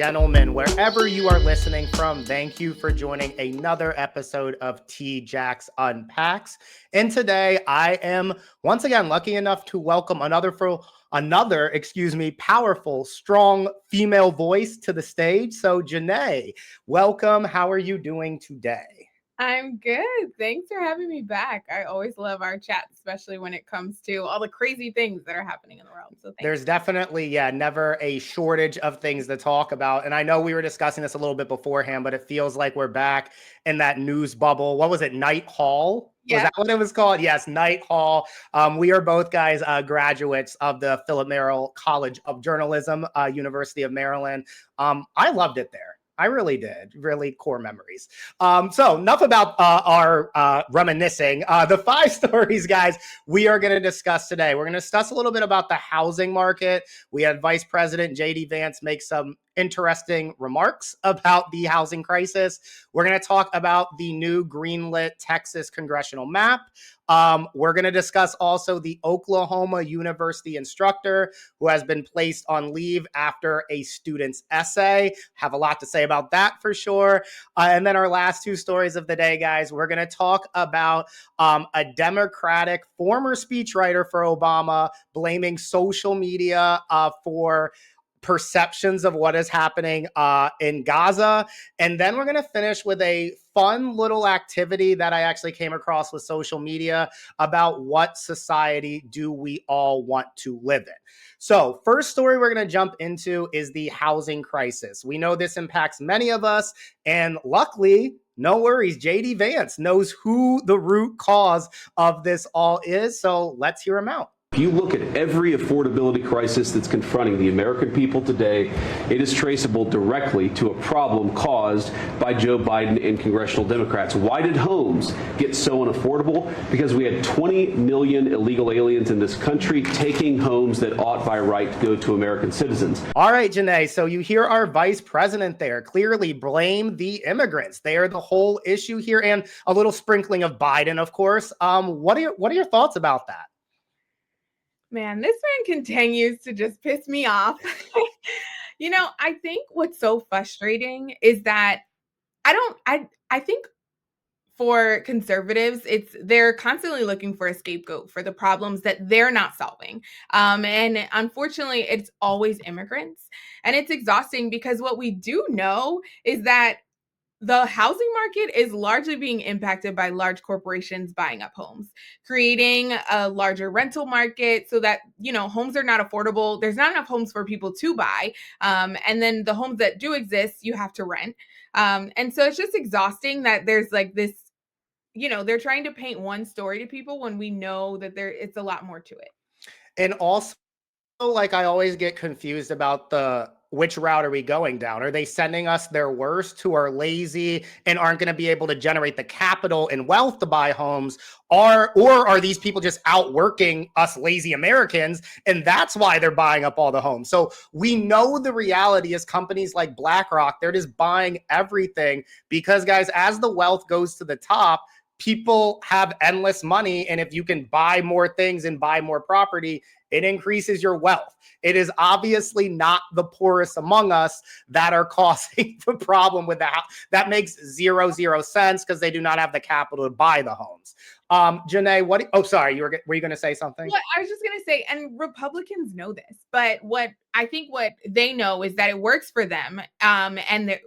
gentlemen, wherever you are listening from, thank you for joining another episode of TJacks Unpacks. And today I am once again lucky enough to welcome another, powerful, strong female voice to the stage. So Janae, welcome. How are you doing today? I'm good. Thanks for having me back. I always love our chat, especially when it comes to all the crazy things that are happening in the world. So thanks. There's definitely, never a shortage of things to talk about. And I know we were discussing this a little bit beforehand, but it feels like we're back in that news bubble. What was it? Night Hall? Was that what it was called? Yes, Night Hall. We are both guys graduates of the Philip Merrill College of Journalism, University of Maryland. I loved it there. I really did. Really core memories. So enough about our reminiscing. The 5 stories, guys, we are going to discuss today. We're going to discuss a little bit about the housing market. We had Vice President Vance make some interesting remarks about the housing crisis. We're going to talk about the new greenlit Texas congressional map. We're going to discuss also the Oklahoma University instructor who has been placed on leave after a student's essay. Have a lot to say about that for sure. And then our last 2 stories of the day, guys, we're going to talk about a Democratic former speechwriter for Obama blaming social media for perceptions of what is happening in Gaza. And then we're going to finish with a fun little activity that I actually came across with social media about what society do we all want to live in. So first story we're going to jump into is the housing crisis. We know this impacts many of us, and luckily, no worries, JD Vance knows who the root cause of this all is. So let's hear him out. If you look at every affordability crisis that's confronting the American people today, it is traceable directly to a problem caused by Joe Biden and congressional Democrats. Why did homes get so unaffordable? Because we had 20 million illegal aliens in this country taking homes that ought by right to go to American citizens. All right, Janae, so you hear our vice president there clearly blame the immigrants. They are the whole issue here, and a little sprinkling of Biden, of course. What are your thoughts about that? Man, this man continues to just piss me off. I think what's so frustrating is that I think for conservatives, they're constantly looking for a scapegoat for the problems that they're not solving. And unfortunately, it's always immigrants. And it's exhausting because what we do know is that the housing market is largely being impacted by large corporations buying up homes, creating a larger rental market so that, homes are not affordable. There's not enough homes for people to buy. And then the homes that do exist, you have to rent. And so it's just exhausting that there's like this, they're trying to paint one story to people when we know that it's a lot more to it. And also, like, I always get confused about which route are we going down? Are they sending us their worst who are lazy and aren't going to be able to generate the capital and wealth to buy homes? Or are these people just outworking us lazy Americans? And that's why they're buying up all the homes. So we know the reality is companies like BlackRock, they're just buying everything because, guys, as the wealth goes to the top, people have endless money. And if you can buy more things and buy more property, it increases your wealth. It is obviously not the poorest among us that are causing the problem with that. That makes zero sense because they do not have the capital to buy the homes. Janae, were you going to say something? Well, I was just going to say, and Republicans know this, but what they know is that it works for them and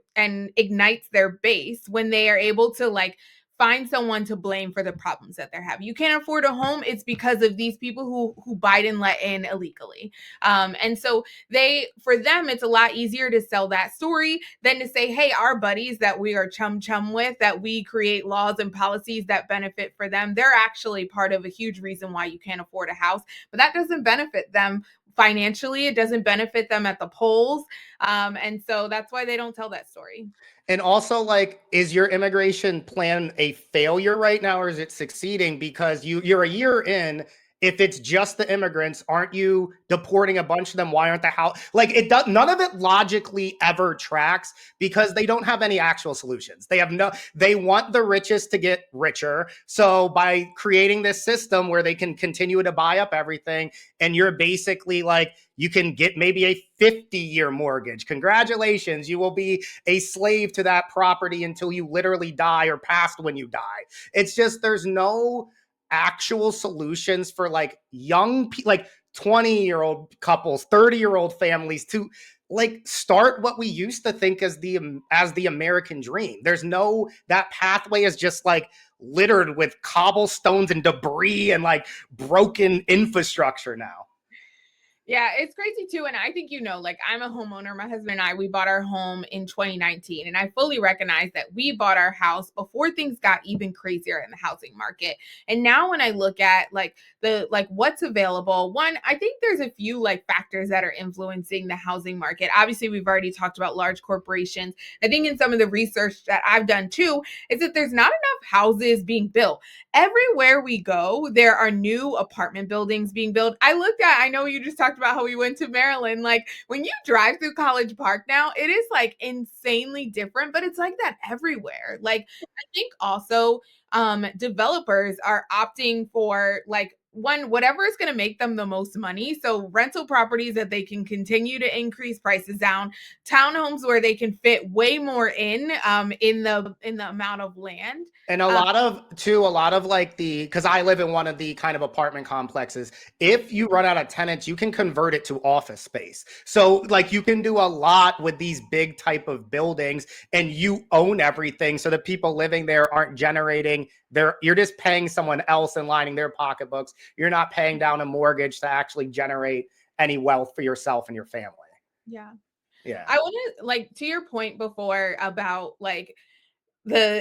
ignites their base when they are able to find someone to blame for the problems that they're having. You can't afford a home. It's because of these people who Biden let in illegally. And so for them, it's a lot easier to sell that story than to say, hey, our buddies that we are chum with, that we create laws and policies that benefit for them, they're actually part of a huge reason why you can't afford a house. But that doesn't benefit them financially. It doesn't benefit them at the polls. And so that's why they don't tell that story. And also, is your immigration plan a failure right now, or is it succeeding? Because you're a year in if it's just the immigrants, aren't you deporting a bunch of them? Why aren't the house like it does? None of it logically ever tracks because they don't have any actual solutions. They want the richest to get richer. So by creating this system where they can continue to buy up everything, and you're basically like, you can get maybe a 50-year mortgage. Congratulations. You will be a slave to that property until you literally die or past when you die. It's just, there's no actual solutions for like young people, like 20-year-old couples, 30-year-old families to like start what we used to think as the American dream. There's no, that pathway is just like littered with cobblestones and debris and like broken infrastructure now. Yeah, it's crazy too. And I think, like I'm a homeowner. My husband and I, we bought our home in 2019. And I fully recognize that we bought our house before things got even crazier in the housing market. And now when I look at like what's available, one, I think there's a few like factors that are influencing the housing market. Obviously, we've already talked about large corporations. I think in some of the research that I've done too, is that there's not enough houses being built. Everywhere we go, there are new apartment buildings being built. I know you just talked about how we went to Maryland. Like when you drive through College Park now, it is like insanely different, but it's like that everywhere. Like I think also developers are opting for like whatever is going to make them the most money. So rental properties that they can continue to increase prices down, townhomes where they can fit way more in the amount of land. And a lot of like because I live in one of the kind of apartment complexes. If you run out of tenants, you can convert it to office space. So like you can do a lot with these big type of buildings and you own everything. So the people living there aren't generating you're just paying someone else and lining their pocketbooks. You're not paying down a mortgage to actually generate any wealth for yourself and your family. Yeah. Yeah. I want to like to your point before about like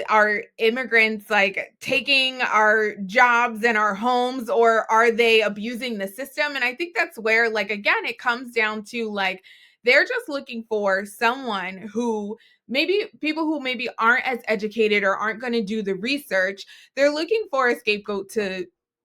our immigrants like taking our jobs and our homes, or are they abusing the system? And I think that's where like again it comes down to like they're just looking for someone who people who maybe aren't as educated or aren't going to do the research. They're looking for a scapegoat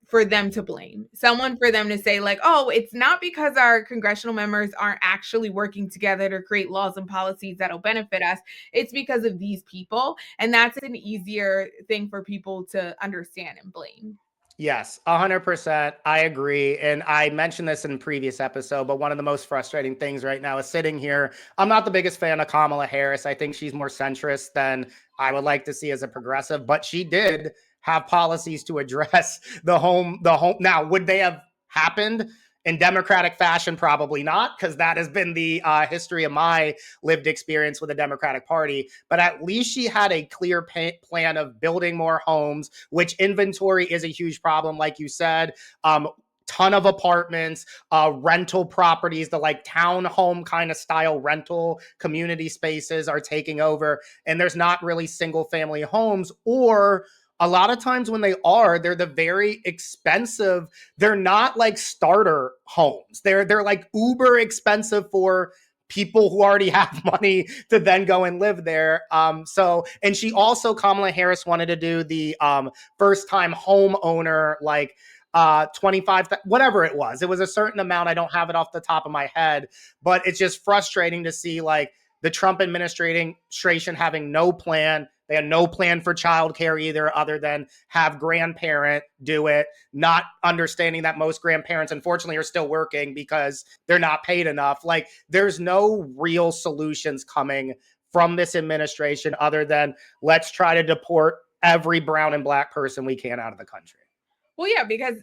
for them to blame, someone for them to say like, oh, it's not because our congressional members aren't actually working together to create laws and policies that'll benefit us. It's because of these people. And that's an easier thing for people to understand and blame. Yes, 100%. I agree. And I mentioned this in a previous episode, but one of the most frustrating things right now is sitting here. I'm not the biggest fan of Kamala Harris. I think she's more centrist than I would like to see as a progressive, but she did have policies to address the home. Now, would they have happened in democratic fashion? Probably not, because that has been the history of my lived experience with the Democratic Party. But at least she had a clear plan of building more homes, which inventory is a huge problem, like you said. Ton of apartments, rental properties, the like townhome kind of style rental community spaces are taking over. And there's not really single family homes, or a lot of times when they're the very expensive. They're not like starter homes. They're like uber expensive for people who already have money to then go and live there. And she also, Kamala Harris, wanted to do the first time homeowner, like 25, whatever it was. It was a certain amount. I don't have it off the top of my head, but it's just frustrating to see like the Trump administration having no plan. They had no plan for childcare either, other than have grandparent do it, not understanding that most grandparents, unfortunately, are still working because they're not paid enough. Like, there's no real solutions coming from this administration other than let's try to deport every brown and black person we can out of the country. Well, yeah, because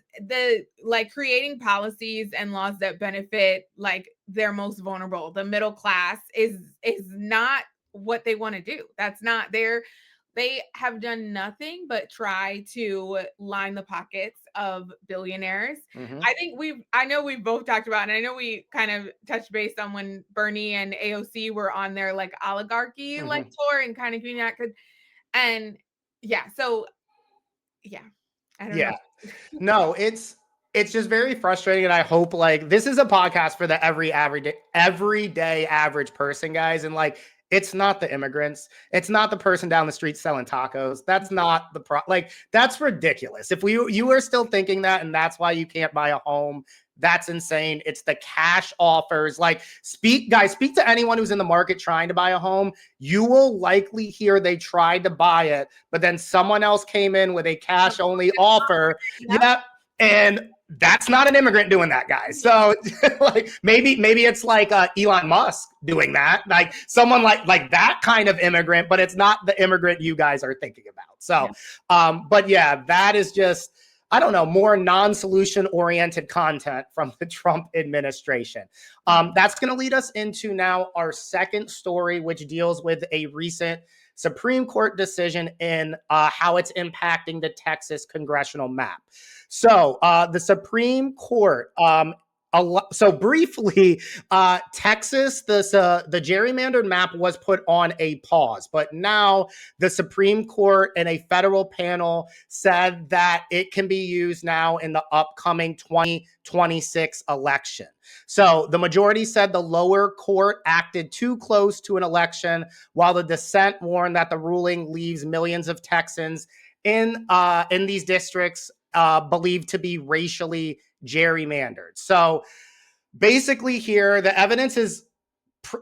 creating policies and laws that benefit like their most vulnerable, the middle class, is not what they want to do. That's not they have done nothing but try to line the pockets of billionaires. Mm-hmm. I know we've both talked about, and I know we kind of touched base on when Bernie and AOC were on their like oligarchy like tour and kind of doing that. And yeah, so yeah. I don't know. No, it's just very frustrating. And I hope like this is a podcast for the everyday average person, guys. And like, It's not the immigrants. It's not the person down the street selling tacos. That's not the like, that's ridiculous. If you are still thinking that, and that's why you can't buy a home, that's insane. It's the cash offers. Like, speak to anyone who's in the market trying to buy a home. You will likely hear they tried to buy it, but then someone else came in with a cash only offer. Yeah. And that's not an immigrant doing that, guys. So like maybe it's like Elon Musk doing that, like someone like that kind of immigrant, but it's not the immigrant you guys are thinking about. So, but yeah, that is just, I don't know, more non-solution oriented content from the Trump administration. That's going to lead us into now our second story, which deals with a recent Supreme Court decision in how it's impacting the Texas congressional map. So the Supreme Court, so briefly, Texas, the gerrymandered map was put on a pause, but now the Supreme Court and a federal panel said that it can be used now in the upcoming 2026 election. So the majority said the lower court acted too close to an election, while the dissent warned that the ruling leaves millions of Texans in these districts believed to be racially gerrymandered. So basically here, the evidence is,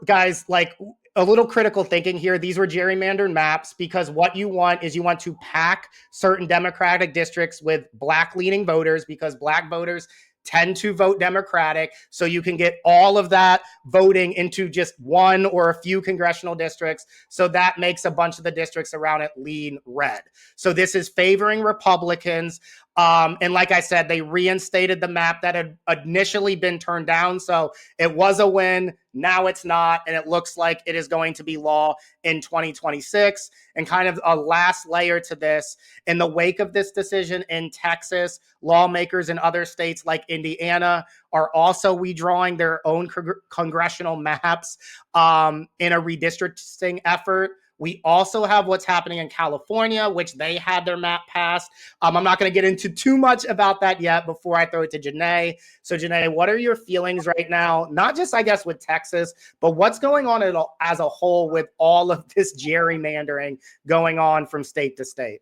guys, like a little critical thinking here. These were gerrymandered maps because what you want is you want to pack certain Democratic districts with black leaning voters, because black voters tend to vote Democratic. So you can get all of that voting into just one or a few congressional districts. So that makes a bunch of the districts around it lean red. So this is favoring Republicans. And like I said, they reinstated the map that had initially been turned down. So it was a win. Now it's not. And it looks like it is going to be law in 2026. And kind of a last layer to this, in the wake of this decision in Texas, lawmakers in other states like Indiana are also redrawing their own congressional maps in a redistricting effort. We also have what's happening in California, which they had their map passed. I'm not going to get into too much about that yet before I throw it to Janae. So Janae, what are your feelings right now? Not just, I guess, with Texas, but what's going on as a whole with all of this gerrymandering going on from state to state?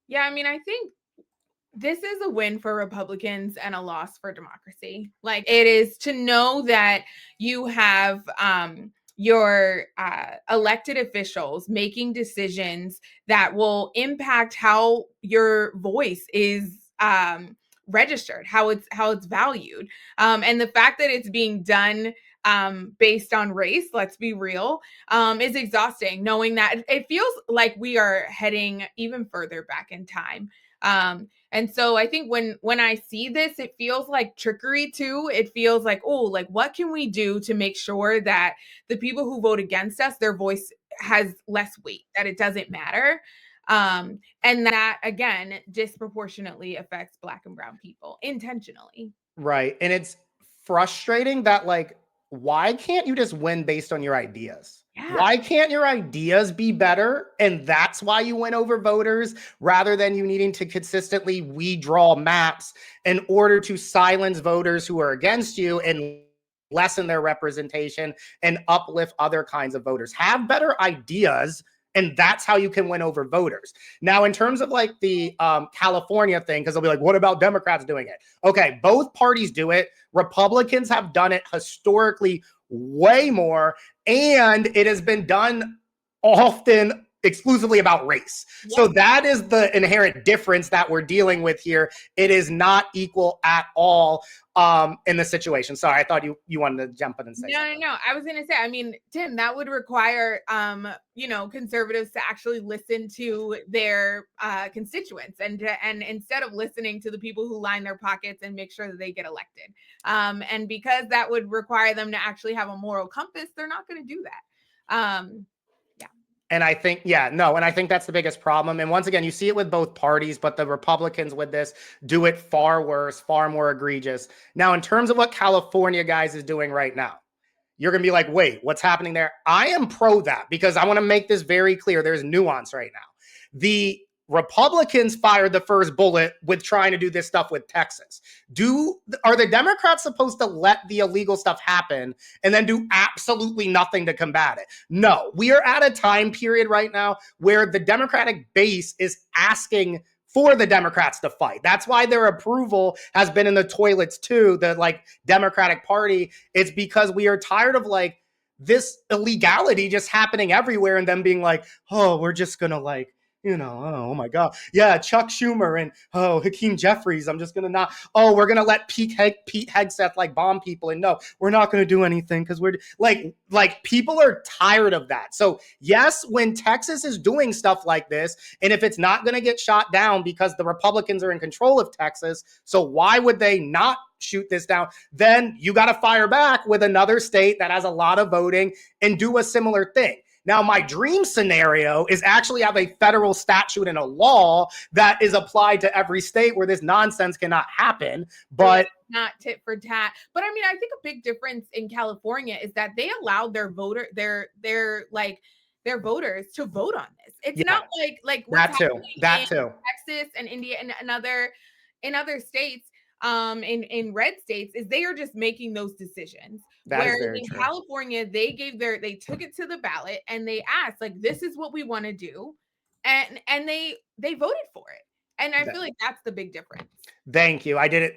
Yeah, I mean, I think this is a win for Republicans and a loss for democracy. Like, it is to know that you have your elected officials making decisions that will impact how your voice is registered, how it's valued, and the fact that it's being done based on race, let's be real, is exhausting, knowing that it feels like we are heading even further back in time. And so I think when I see this, it feels like trickery too. It feels like, oh, like, what can we do to make sure that the people who vote against us, their voice has less weight, that it doesn't matter. And that, again, disproportionately affects Black and brown people intentionally. Right. And it's frustrating that, like, why can't you just win based on your ideas? Yeah. Why can't your ideas be better? And that's why you win over voters, rather than you needing to consistently redraw maps in order to silence voters who are against you and lessen their representation and uplift other kinds of voters. Have better ideas, and that's how you can win over voters. Now, in terms of like the California thing, because they'll be like, what about Democrats doing it? Okay, both parties do it. Republicans have done it historically way more, and it has been done often exclusively about race. Yep. So that is the inherent difference that we're dealing with here. It is not equal at all in the situation. Sorry, I thought you wanted to jump in and say something. No. I was going to say, I mean, Tim, that would require, conservatives to actually listen to their constituents and instead of listening to the people who line their pockets and make sure that they get elected. And because that would require them to actually have a moral compass, they're not going to do that. And I think, and I think that's the biggest problem. And once again, you see it with both parties, but the Republicans with this do it far worse, far more egregious. Now, in terms of what California, guys, is doing right now, you're going to be like, wait, what's happening there? I am pro that, because I want to make this very clear. There's nuance right now. The Republicans fired the first bullet with trying to do this stuff with Texas. Are the Democrats supposed to let the illegal stuff happen and then do absolutely nothing to combat it? No, we are at a time period right now where the Democratic base is asking for the Democrats to fight. That's why their approval has been in the toilets too, the like Democratic Party. It's because we are tired of like this illegality just happening everywhere and them being like, oh, we're just gonna like, oh my God. Yeah, Chuck Schumer and Hakeem Jeffries. I'm just gonna not. Oh, we're gonna let Pete Hegseth like bomb people. And no, we're not gonna do anything because we're like people are tired of that. So yes, when Texas is doing stuff like this, and if it's not gonna get shot down because the Republicans are in control of Texas, so why would they not shoot this down? Then you got to fire back with another state that has a lot of voting and do a similar thing. Now, my dream scenario is actually have a federal statute and a law that is applied to every state where this nonsense cannot happen. But not tit for tat. But I mean, I think a big difference in California is that they allowed their voters to vote on this. It's not like that too. Texas and India and other states. In red states is they are just making those decisions. Whereas in California, they took it to the ballot and they asked, like, this is what we want to do. And they voted for it. And I feel like that's the big difference. Thank you. I didn't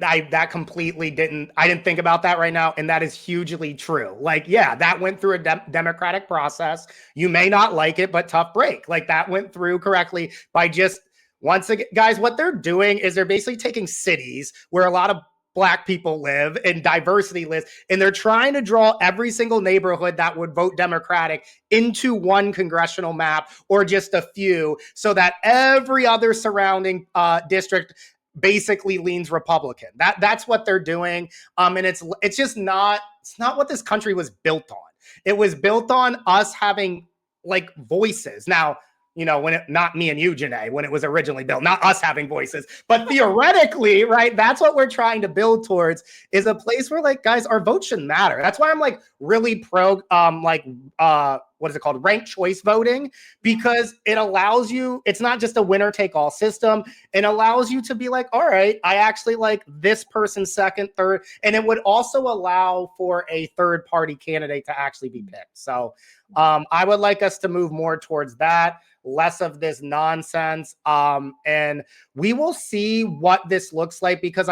think about that right now. And that is hugely true. Like, yeah, that went through a democratic process. You may not like it, but tough break. Like that went through correctly by just, once again, guys, what they're doing is they're basically taking cities where a lot of Black people live and diversity lives, and they're trying to draw every single neighborhood that would vote Democratic into one congressional map or just a few, so that every other surrounding district basically leans Republican. That's what they're doing. And it's not what this country was built on. It was built on us having like voices. Now, not me and you, Janae, when it was originally built, not us having voices, but theoretically, right? That's what we're trying to build towards, is a place where like, guys, our vote shouldn't matter. That's why I'm like really pro, what is it called? Ranked choice voting, because it allows you, it's not just a winner take all system. It allows you to be like, all right, I actually like this person second, third, and it would also allow for a third party candidate to actually be picked. So I would like us to move more towards that, less of this nonsense. And we will see what this looks like, because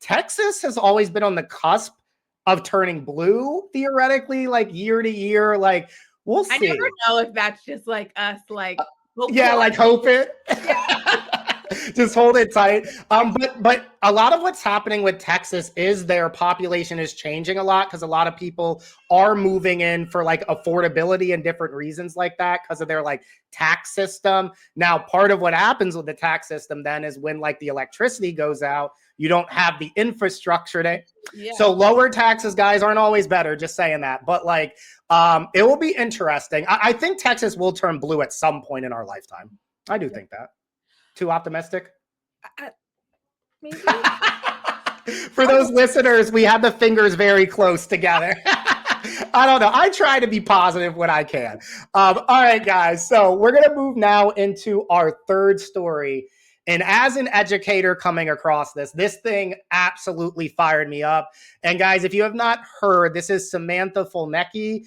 Texas has always been on the cusp of turning blue, theoretically, like year to year. Like, we'll see. I never know if that's just like us, like hope it. Just hold it tight. But a lot of what's happening with Texas is their population is changing a lot, because a lot of people are moving in for like affordability and different reasons like that, because of their like tax system. Now, part of what happens with the tax system then is when like the electricity goes out, you don't have the infrastructure to. Yeah. So lower taxes, guys, aren't always better. Just saying that. But like, it will be interesting. I think Texas will turn blue at some point in our lifetime. I do think that. Too optimistic? Maybe. For those listeners, we have the fingers very close together. I don't know. I try to be positive when I can. All right, guys. So we're going to move now into our third story. And as an educator coming across this thing absolutely fired me up. And guys, if you have not heard, this is Samantha Fulnecki.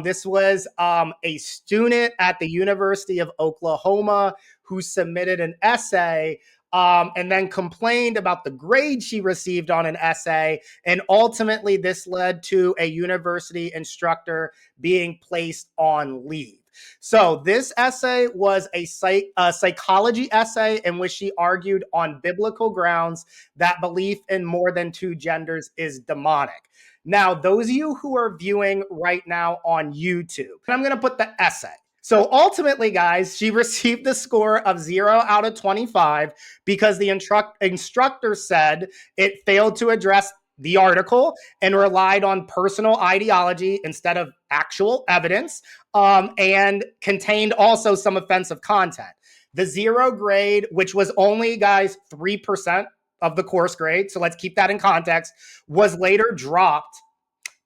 This was a student at the University of Oklahoma who submitted an essay and then complained about the grade she received on an essay. And ultimately, this led to a university instructor being placed on leave. So this essay was a psychology essay in which she argued on biblical grounds that belief in more than two genders is demonic. Now, those of you who are viewing right now on YouTube, I'm going to put the essay. So ultimately, guys, she received the score of 0 out of 25 because the instructor said it failed to address the article and relied on personal ideology instead of actual evidence, and contained also some offensive content. The 0 grade, which was only, guys, 3% of the course grade, so let's keep that in context, was later dropped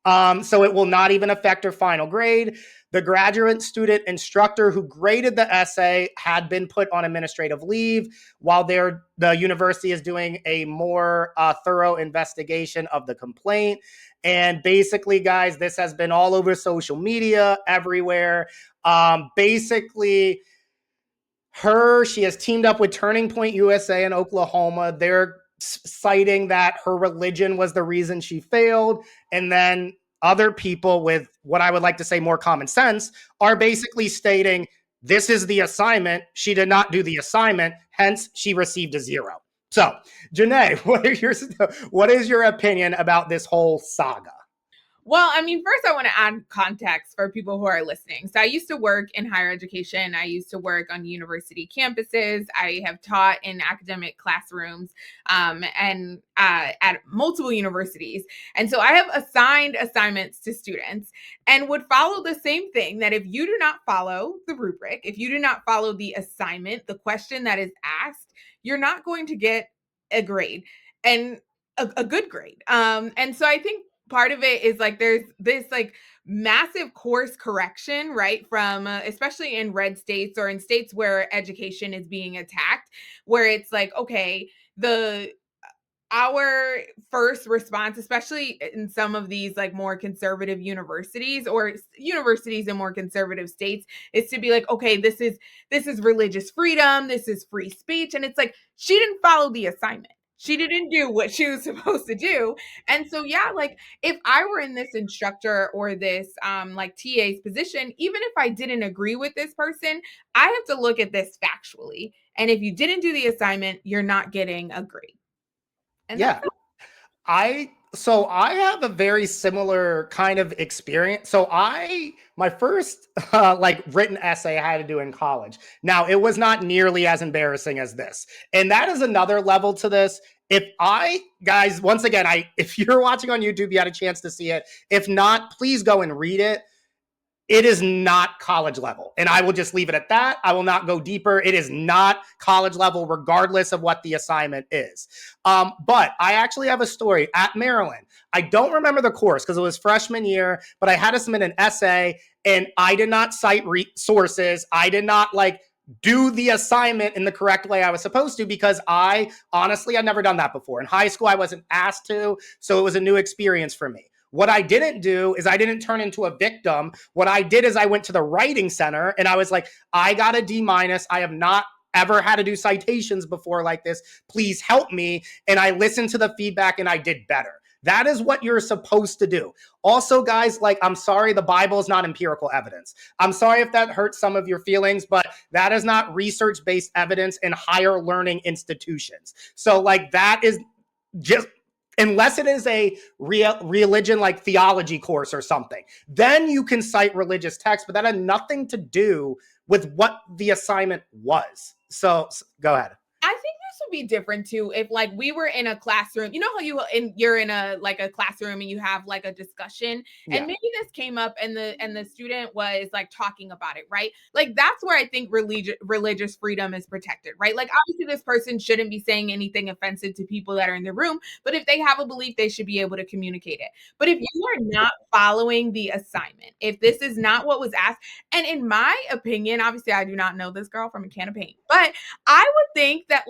So it will not even affect her final grade. The graduate student instructor who graded the essay had been put on administrative leave while the university is doing a more thorough investigation of the complaint. And basically, guys, this has been all over social media, everywhere. Basically, she has teamed up with Turning Point USA in Oklahoma. They're citing that her religion was the reason she failed. And then other people with what I would like to say more common sense are basically stating this is the assignment. She did not do the assignment. Hence, she received a 0. So, Janae, what is your opinion about this whole saga? Well, I mean, first I want to add context for people who are listening. So I used to work in higher education. I used to work on university campuses. I have taught in academic classrooms and at multiple universities. And so I have assigned assignments to students and would follow the same thing, that if you do not follow the rubric, if you do not follow the assignment, the question that is asked, you're not going to get a grade, and a good grade. And so I think part of it is like there's this like massive course correction, right? From especially in red states or in states where education is being attacked, where it's like, okay, our first response, especially in some of these like more conservative universities or universities in more conservative states, is to be like, okay, this is religious freedom, this is free speech. And it's like, she didn't follow the assignment. She didn't do what she was supposed to do. And so, yeah, like if I were in this instructor or this like TA's position, even if I didn't agree with this person, I have to look at this factually. And if you didn't do the assignment, you're not getting a grade. And yeah. I have a very similar kind of experience. So my first like written essay I had to do in college. Now, it was not nearly as embarrassing as this. And that is another level to this. Guys, once again, if you're watching on YouTube, you had a chance to see it. If not, please go and read it. It is not college level. And I will just leave it at that. I will not go deeper. It is not college level, regardless of what the assignment is. But I actually have a story at Maryland. I don't remember the course because it was freshman year, but I had to submit an essay and I did not cite sources. I did not do the assignment in the correct way I was supposed to, because honestly, I'd never done that before. In high school, I wasn't asked to, so it was a new experience for me. What I didn't do is I didn't turn into a victim. What I did is I went to the writing center and I was like, I got a D-. I have not ever had to do citations before like this. Please help me. And I listened to the feedback and I did better. That is what you're supposed to do. Also, guys, I'm sorry, the Bible is not empirical evidence. I'm sorry if that hurts some of your feelings, but that is not research-based evidence in higher learning institutions. So that is just... unless it is a religion like theology course or something, then you can cite religious texts, but that had nothing to do with what the assignment was. So go ahead. I think this would be different too if we were in a classroom. You know how you're in a classroom and you have a discussion, and maybe this came up and the student was talking about it, right? That's where I think religious freedom is protected, right? Obviously this person shouldn't be saying anything offensive to people that are in the room, but if they have a belief, they should be able to communicate it. But if you are not following the assignment, if this is not what was asked, and in my opinion, obviously I do not know this girl from a can of paint, but I would think that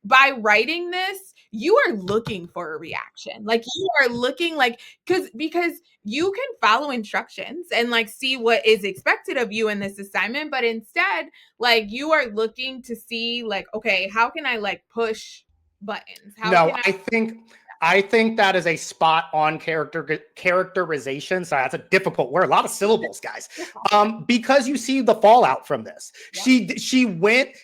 by writing this, you are looking for a reaction. You are looking because you can follow instructions and see what is expected of you in this assignment, but instead you are looking to see okay, how can I push buttons? I think that is a spot on characterization. So that's a difficult word. A lot of syllables, guys. Because you see the fallout from this. Yeah.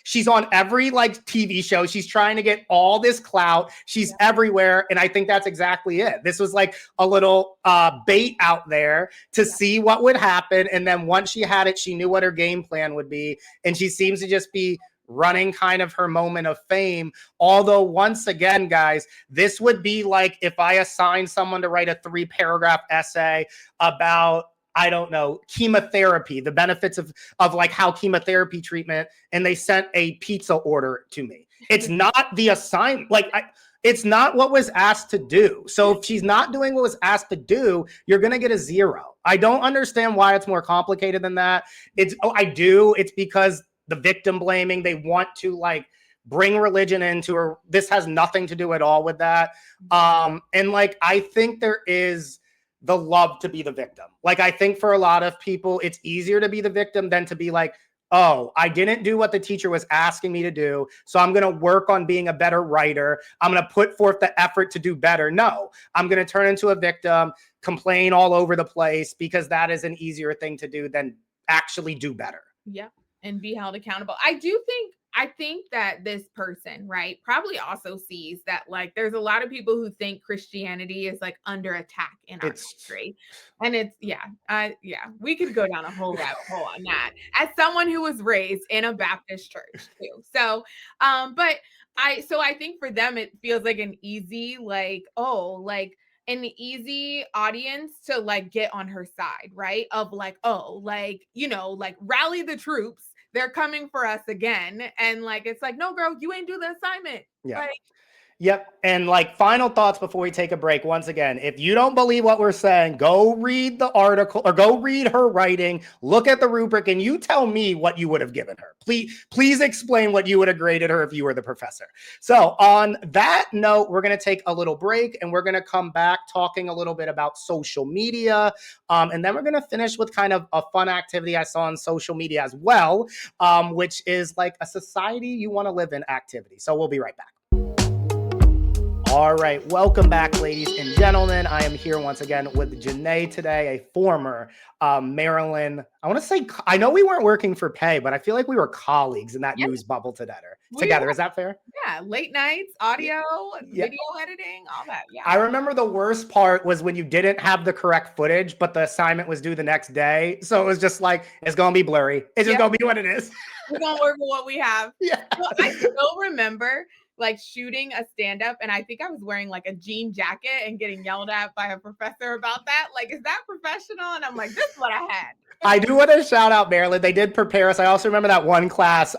She's on every TV show. She's trying to get all this clout. She's everywhere. And I think that's exactly it. This was a little bait out there to see what would happen. And then once she had it, she knew what her game plan would be. And she seems to just be running kind of her moment of fame. Although once again, guys, this would be if I assigned someone to write a 3-paragraph essay about, I don't know, chemotherapy, the benefits of how chemotherapy treatment, and they sent a pizza order to me. It's not the assignment. It's not what was asked to do. So if she's not doing what was asked to do, you're going to get a 0. I don't understand why it's more complicated than that. I do. It's because the victim blaming, they want to like bring religion into her. This has nothing to do at all with that. And like, I think there is the love to be the victim. Like, I think for a lot of people, it's easier to be the victim than to be like, oh, I didn't do what the teacher was asking me to do, so I'm going to work on being a better writer. I'm going to put forth the effort to do better. No, I'm going to turn into a victim, complain all over the place, because that is an easier thing to do than actually do better. Yeah, and be held accountable. I think that this person, right, probably also sees that like there's a lot of people who think Christianity is like under attack in our country. And it's we could go down a whole rabbit hole on that as someone who was raised in a Baptist church too. So I think for them it feels like an easy an easy audience to like get on her side, right? Of like, oh, like, you know, like rally the troops. They're coming for us again. And like, it's like, no, girl, you ain't do the assignment. Yeah. Right? Yep. And like final thoughts before we take a break. Once again, if you don't believe what we're saying, go read the article or go read her writing, look at the rubric, and you tell me what you would have given her. Please explain what you would have graded her if you were the professor. So on that note, we're going to take a little break and we're going to come back talking a little bit about social media. And then we're going to finish with kind of a fun activity I saw on social media as well, which is like a society you want to live in activity. So we'll be right back. All right, welcome back, ladies and gentlemen. I am here once again with Janae today, a former Maryland. I know we weren't working for pay, but I feel like we were colleagues in that news bubble together. Is that fair? Yeah, late nights, audio, video editing, all that. Yeah. I remember the worst part was when you didn't have the correct footage, but the assignment was due the next day. So it was just like, it's going to be blurry. It's just going to be what it is. We're going to work with what we have. Yeah. So I still remember like shooting a stand-up, and I think I was wearing like a jean jacket and getting yelled at by a professor about that. Like, is that professional? And I'm like, this is what I had. I do want to shout out Maryland. They did prepare us. I also remember that one class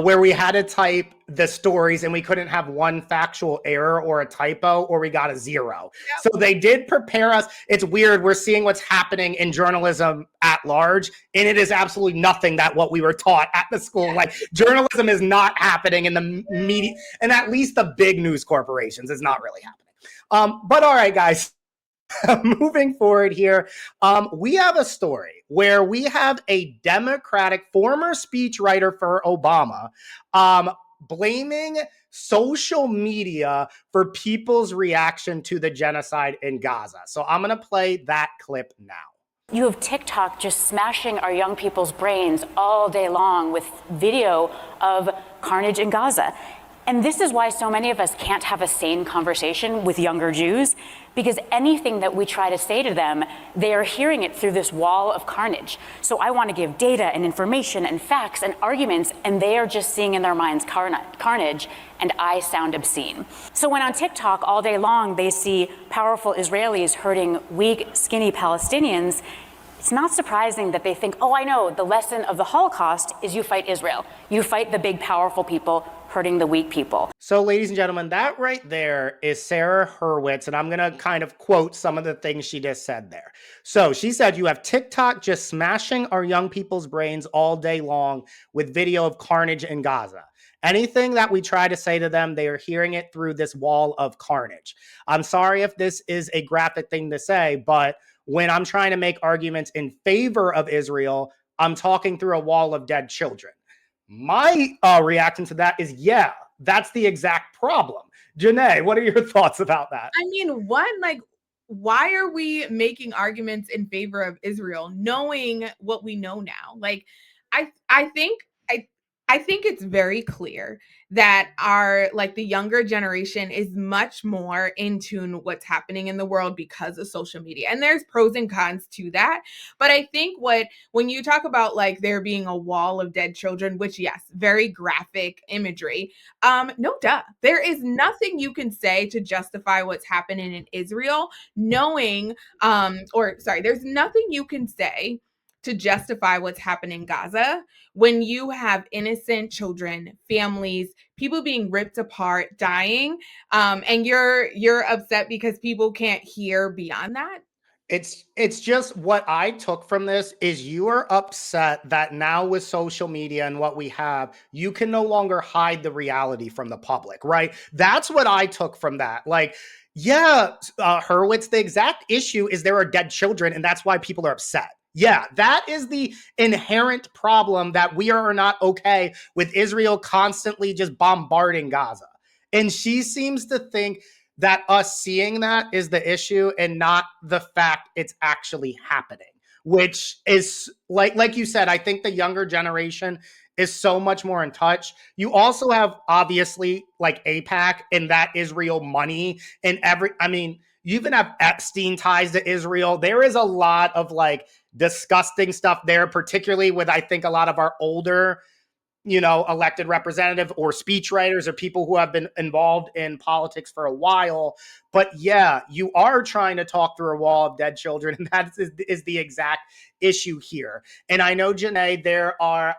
where we had to type the stories and we couldn't have one factual error or a typo or we got a 0. Yep. So they did prepare us. It's weird. We're seeing what's happening in journalism at large, and it is absolutely nothing that what we were taught at the school. Yeah. Like, journalism is not happening in the media, and at least the big news corporations is not really happening. But all right, guys. Moving forward here, we have a story where we have a Democratic former speechwriter for Obama blaming social media for people's reaction to the genocide in Gaza. So I'm going to play that clip now. You have TikTok just smashing our young people's brains all day long with video of carnage in Gaza. And this is why so many of us can't have a sane conversation with younger Jews, because anything that we try to say to them, they are hearing it through this wall of carnage. So I want to give data and information and facts and arguments, and they are just seeing in their minds carnage, and I sound obscene. So when on TikTok all day long they see powerful Israelis hurting weak, skinny Palestinians, it's not surprising that they think, oh, I know, the lesson of the Holocaust is you fight Israel. You fight the big, powerful people hurting the weak people. So, ladies and gentlemen, that right there is Sarah Hurwitz, and I'm going to kind of quote some of the things she just said there. So she said, you have TikTok just smashing our young people's brains all day long with video of carnage in Gaza. Anything that we try to say to them, they are hearing it through this wall of carnage. I'm sorry if this is a graphic thing to say, but when I'm trying to make arguments in favor of Israel, I'm talking through a wall of dead children. My reaction to that is, yeah, that's the exact problem. Janae, what are your thoughts about that? I mean, why are we making arguments in favor of Israel, knowing what we know now? Like, I think it's very clear that the younger generation is much more in tune with what's happening in the world because of social media. And there's pros and cons to that. But I think when you talk about like there being a wall of dead children, which yes, very graphic imagery, no duh. There is nothing you can say to justify what's happening in Israel, there's nothing you can say to justify what's happening in Gaza when you have innocent children, families, people being ripped apart, dying, and you're upset because people can't hear beyond that? It's just what I took from this is you are upset that now with social media and what we have, you can no longer hide the reality from the public, right? That's what I took from that. Like, yeah, Hurwitz, the exact issue is there are dead children, and that's why people are upset. Yeah, that is the inherent problem, that we are not okay with Israel constantly just bombarding Gaza. And she seems to think that us seeing that is the issue and not the fact it's actually happening, which is like you said, I think the younger generation is so much more in touch. You also have obviously like APAC and that Israel money and I mean, you even have Epstein ties to Israel. There is a lot of like disgusting stuff there, particularly with I think a lot of our older elected representative or speechwriters or people who have been involved in politics for a while. But yeah, you are trying to talk through a wall of dead children, and that is the exact issue here. And I know, Janae, there are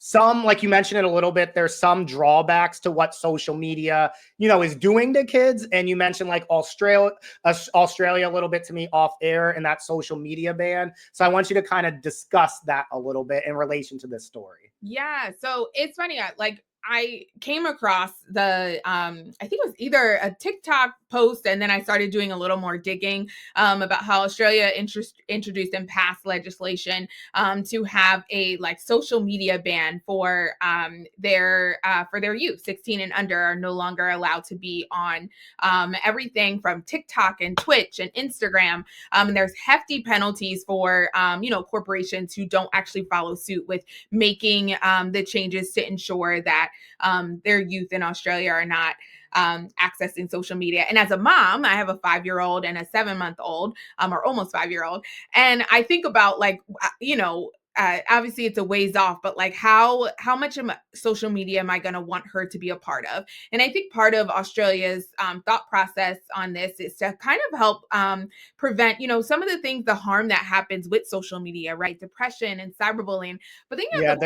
some, like you mentioned it a little bit, there's some drawbacks to what social media, is doing to kids. And you mentioned like Australia a little bit to me off air and that social media ban. So I want you to kind of discuss that a little bit in relation to this story. Yeah, so it's funny. I came across the I think it was either a TikTok post, and then I started doing a little more digging about how Australia introduced and passed legislation to have a like social media ban for their youth. 16 and under are no longer allowed to be on everything from TikTok and Twitch and Instagram. And there's hefty penalties for corporations who don't actually follow suit with making the changes to ensure that their youth in Australia are not accessing social media. And as a mom, I have a 5-year-old and a 7-month-old, or almost 5-year-old. And I think about like, obviously it's a ways off, but like how much of social media am I going to want her to be a part of? And I think part of Australia's thought process on this is to kind of help prevent, some of the things, the harm that happens with social media, right? Depression and cyberbullying. But then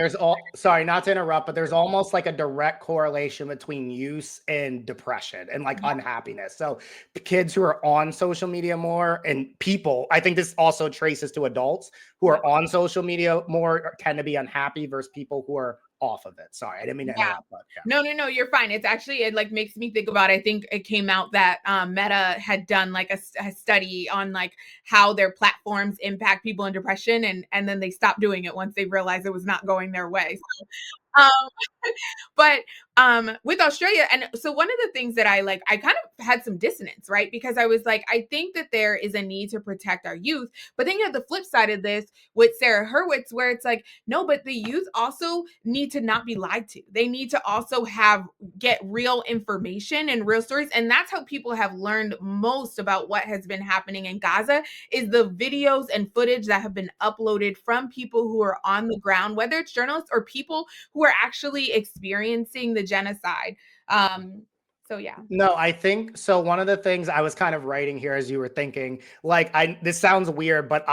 sorry, not to interrupt, but there's almost like a direct correlation between use and depression and like unhappiness. So kids who are on social media more, and people, I think this also traces to adults who are on social media more, tend to be unhappy versus people who are off of it. Sorry, I didn't mean to interrupt. But No, you're fine. It's actually, it like makes me think about, I think it came out that Meta had done like a study on like how their platforms impact people in depression, and then they stopped doing it once they realized it was not going their way. So, um, but with Australia, and so one of the things that I kind of had some dissonance, right? Because I was like, I think that there is a need to protect our youth, but then you have the flip side of this with Sarah Hurwitz, where it's like, no, but the youth also need to not be lied to. They need to also get real information and real stories, and that's how people have learned most about what has been happening in Gaza, is the videos and footage that have been uploaded from people who are on the ground, whether it's journalists or people who are actually experiencing the genocide. So yeah. No, I think so. One of the things I was kind of writing here as you were thinking, this sounds weird, but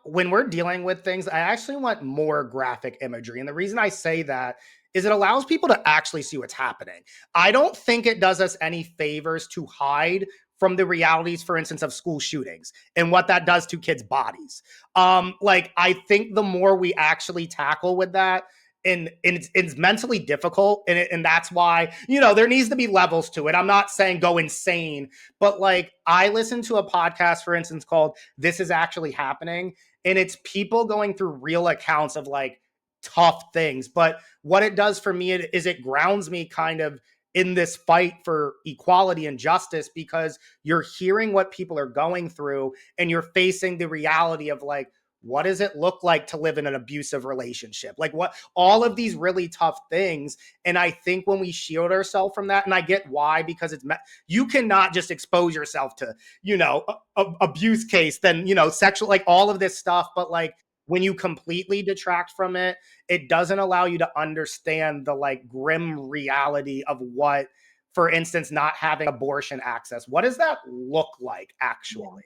when we're dealing with things, I actually want more graphic imagery. And the reason I say that is it allows people to actually see what's happening. I don't think it does us any favors to hide from the realities, for instance, of school shootings and what that does to kids' bodies. I think the more we actually tackle with that, and it's mentally difficult, and that's why there needs to be levels to it. I'm not saying go insane, but like I listened to a podcast, for instance, called "This Is Actually Happening," and it's people going through real accounts of like tough things. But what it does for me is it grounds me kind of in this fight for equality and justice, because you're hearing what people are going through and you're facing the reality of like, what does it look like to live in an abusive relationship? Like what, all of these really tough things. And I think when we shield ourselves from that, and I get why, because you cannot just expose yourself to, abuse case, then, sexual, like all of this stuff. But like, when you completely detract from it, it doesn't allow you to understand the like grim reality of what, for instance, not having abortion access. What does that look like actually?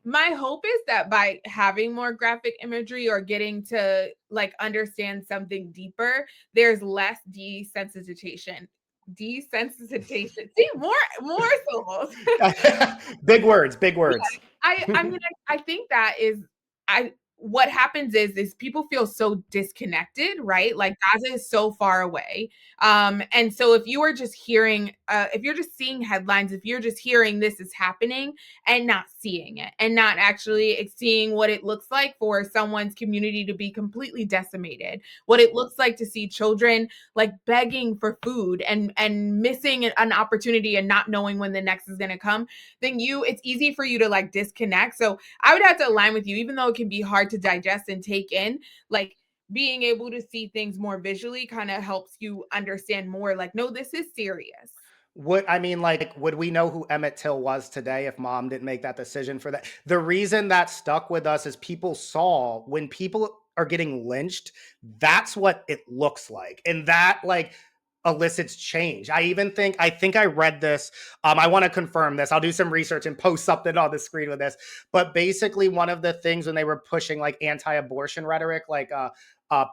My hope is that by having more graphic imagery or getting to like understand something deeper, there's less desensitization. Desensitization. See, more syllables. Big words, big words. I mean, I think that is I what happens is people feel so disconnected, right? Like Gaza is so far away. And so if you are just hearing, if you're just seeing headlines, if you're just hearing this is happening and not seeing it and not actually seeing what it looks like for someone's community to be completely decimated, what it looks like to see children like begging for food and missing an opportunity and not knowing when the next is going to come, then it's easy for you to like disconnect. So I would have to align with you, even though it can be hard to digest and take in, like being able to see things more visually kind of helps you understand more like, no, this is serious. Would we know who Emmett Till was today if mom didn't make that decision for that? The reason that stuck with us is people saw when people are getting lynched, that's what it looks like. And that like elicits change. I think I read this. I want to confirm this. I'll do some research and post something on the screen with this. But basically one of the things when they were pushing like anti-abortion rhetoric, like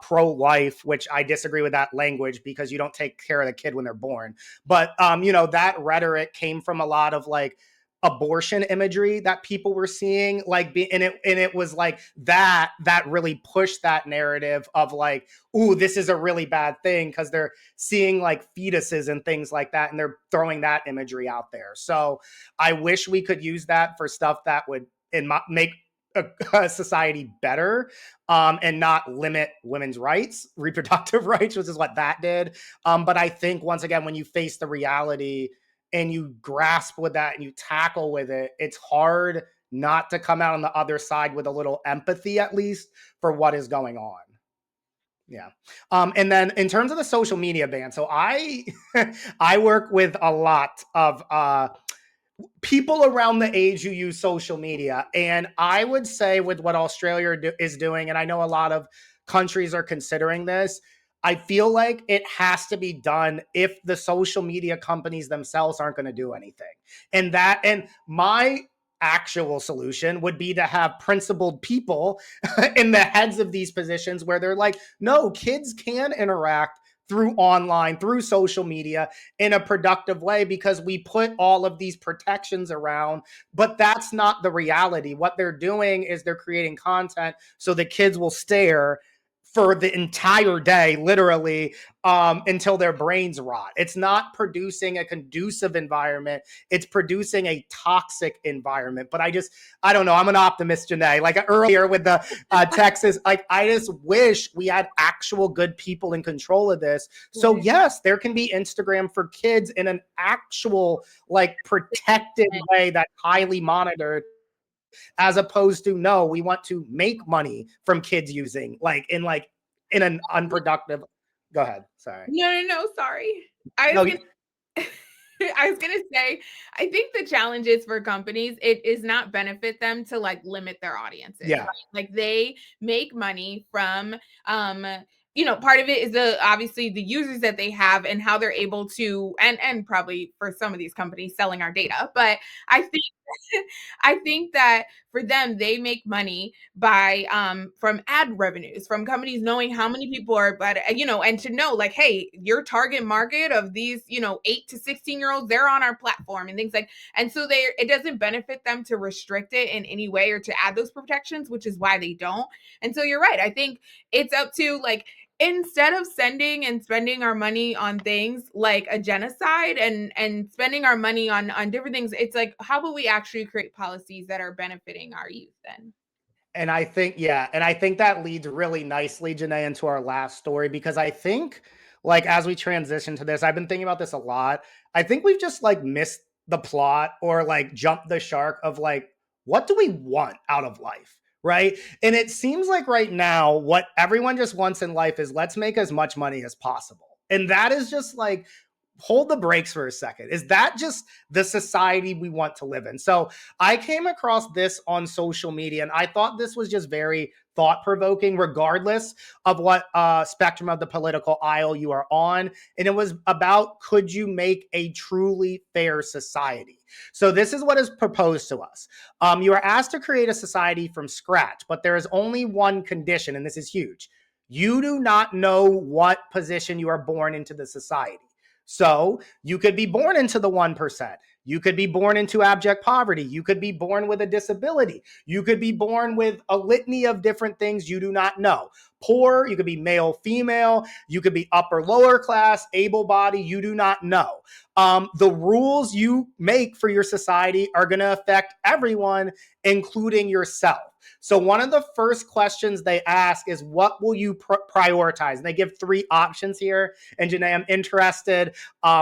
pro-life, which I disagree with that language because you don't take care of the kid when they're born. But that rhetoric came from a lot of like abortion imagery that people were seeing, and it was like that really pushed that narrative of like, ooh, this is a really bad thing because they're seeing like fetuses and things like that, and they're throwing that imagery out there. So I wish we could use that for stuff that would make a society better, and not limit women's rights, reproductive rights, which is what that did. But I think once again, when you face the reality and you grasp with that and you tackle with it, it's hard not to come out on the other side with a little empathy, at least for what is going on. Yeah. And then in terms of the social media ban, so I work with a lot of people around the age who use social media. And I would say with what Australia is doing, and I know a lot of countries are considering this, I feel like it has to be done if the social media companies themselves aren't going to do anything. And my actual solution would be to have principled people in the heads of these positions where they're like, no, kids can interact through online, through social media in a productive way because we put all of these protections around, but that's not the reality. What they're doing is they're creating content so the kids will stare for the entire day, literally, until their brains rot. It's not producing a conducive environment. It's producing a toxic environment. But I don't know. I'm an optimist, Janae. Like earlier with the Texas, like I just wish we had actual good people in control of this. So yes, there can be Instagram for kids in an actual like protected way that's highly monitored, as opposed to no, we want to make money from kids using in an unproductive. Go ahead. Sorry. No, sorry. I was gonna say, I think the challenge is for companies, it is not benefit them to like limit their audiences. Yeah. Right? Like they make money from part of it is obviously the users that they have and how they're able to, and probably for some of these companies selling our data. But I think I think that for them, they make money by from ad revenues, from companies knowing how many people are, but and to know like, hey, your target market of these 8 to 16-year-olds, they're on our platform and things like, and so it doesn't benefit them to restrict it in any way or to add those protections, which is why they don't. And so you're right. I think it's up to like, instead of sending and spending our money on things like a genocide and spending our money on different things, it's like, how about we actually create policies that are benefiting our youth then? And I think that leads really nicely, Janae, into our last story, because I think like as we transition to this, I've been thinking about this a lot. I think we've just like missed the plot or like jumped the shark of like, what do we want out of life? Right. And it seems like right now, what everyone just wants in life is let's make as much money as possible. And that is just like hold the brakes for a second. Is that just the society we want to live in? So I came across this on social media, and I thought this was just very thought-provoking, regardless of what spectrum of the political aisle you are on. And it was about, could you make a truly fair society? So this is what is proposed to us. You are asked to create a society from scratch, but there is only one condition, and this is huge. You do not know what position you are born into the society. So you could be born into the 1%. You could be born into abject poverty. You could be born with a disability. You could be born with a litany of different things you do not know. Poor, you could be male, female. You could be upper, lower class, able body. You do not know. The rules you make for your society are going to affect everyone, including yourself. So one of the first questions they ask is, what will you prioritize? And they give 3 options here. And Janae, I'm interested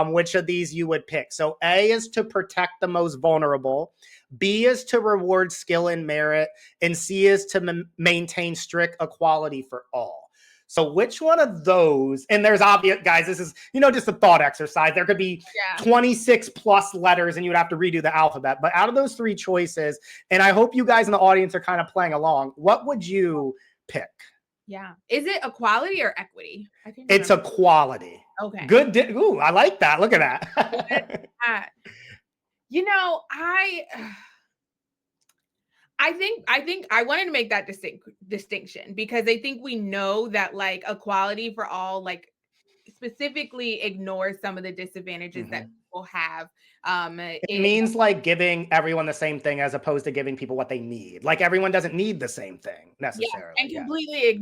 which of these you would pick. So A is to protect the most vulnerable. B is to reward skill and merit. And C is to maintain strict equality for all. So which one of those, and there's obvious, guys, this is, just a thought exercise. There could be 26 plus letters and you would have to redo the alphabet. But out of those 3 choices, and I hope you guys in the audience are kind of playing along, what would you pick? Yeah. Is it equality or equity? It's equality. Okay. Good. Ooh, I like that. Look at that. I think I wanted to make that distinction because I think we know that like equality for all like specifically ignores some of the disadvantages that people have. It means like giving everyone the same thing as opposed to giving people what they need. Like everyone doesn't need the same thing necessarily. And completely